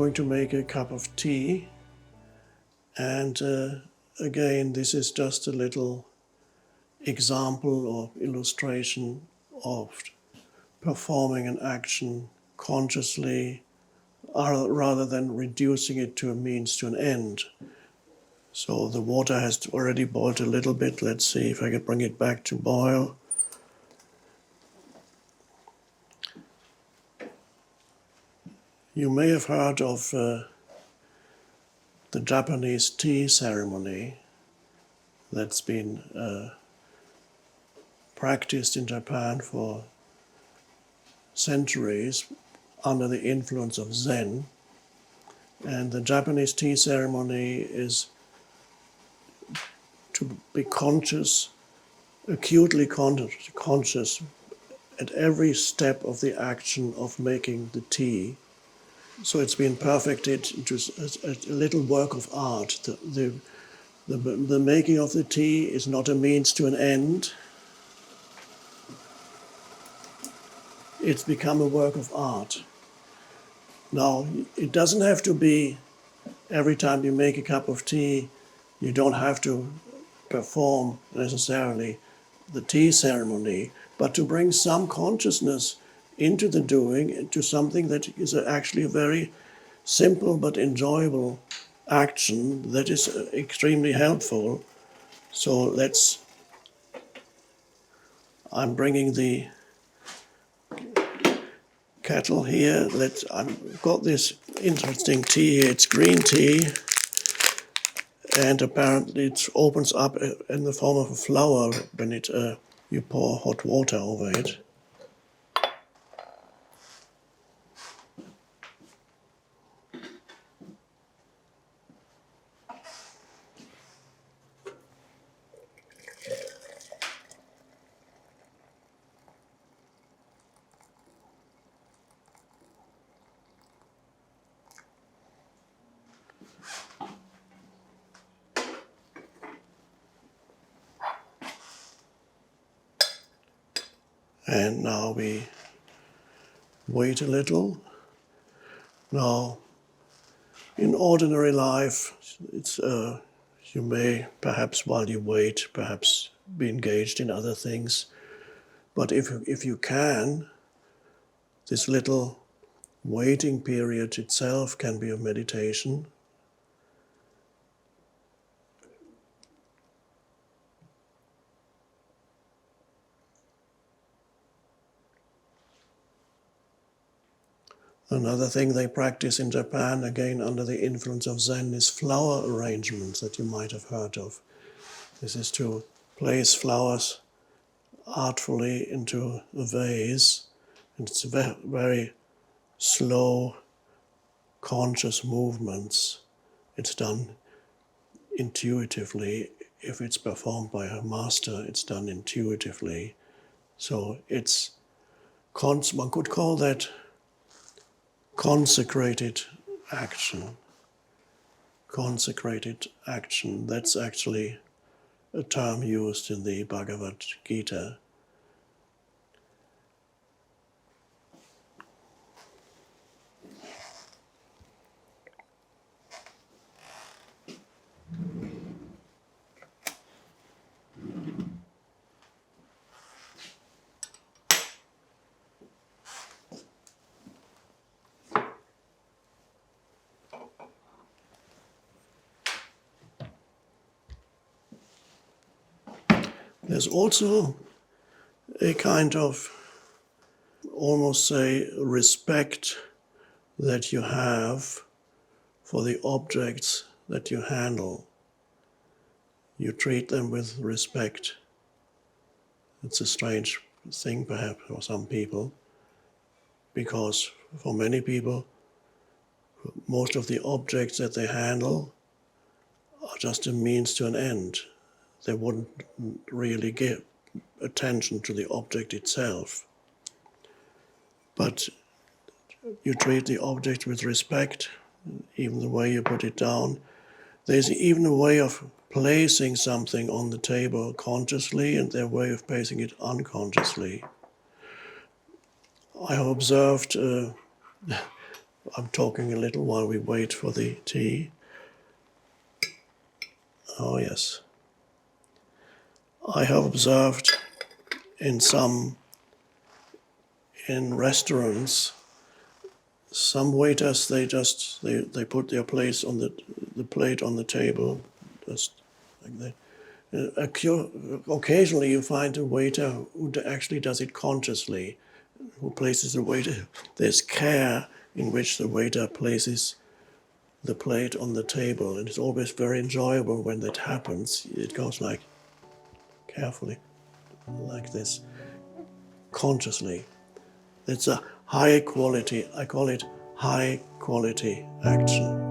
going to make a cup of tea, and again, this is just a little example or illustration of performing an action consciously rather than reducing it to a means to an end. So the water has already boiled a little bit. Let's see if I can bring it back to boil. You may have heard of the Japanese tea ceremony that's been practiced in Japan for centuries under the influence of Zen. And the Japanese tea ceremony is to be conscious, acutely conscious at every step of the action of making the tea. So it's been perfected into a little work of art. The making of the tea is not a means to an end. It's become a work of art. Now, it doesn't have to be every time you make a cup of tea, you don't have to perform necessarily the tea ceremony, but to bring some consciousness into the doing, into something that is actually a very simple but enjoyable action that is extremely helpful. So I'm bringing the kettle here. I've got this interesting tea here. It's green tea, and apparently it opens up in the form of a flower when you pour hot water over it. And now we wait a little. Now, in ordinary life, you may, perhaps while you wait, perhaps be engaged in other things. But if you can, this little waiting period itself can be a meditation. Another thing they practice in Japan, again under the influence of Zen, is flower arrangements that you might have heard of. This is to place flowers artfully into a vase, and it's very, very slow, conscious movements. It's done intuitively. If it's performed by a master, it's done intuitively. So one could call that consecrated action. Consecrated action, that's actually a term used in the Bhagavad Gita. There's also a kind of, almost say, respect that you have for the objects that you handle. You treat them with respect. It's a strange thing perhaps for some people, because for many people, most of the objects that they handle are just a means to an end. They wouldn't really give attention to the object itself. But you treat the object with respect, even the way you put it down. There's even a way of placing something on the table consciously, and their way of placing it unconsciously. I have observed I'm talking a little while we wait for the tea. Oh yes. I have observed in restaurants, some waiters, they put their place on the plate on the table, just like that. Occasionally you find a waiter who actually does it consciously, who places the waiter. There's care in which the waiter places the plate on the table, and it's always very enjoyable when that happens. It goes like carefully, like this, consciously. It's a high quality, I call it high quality action.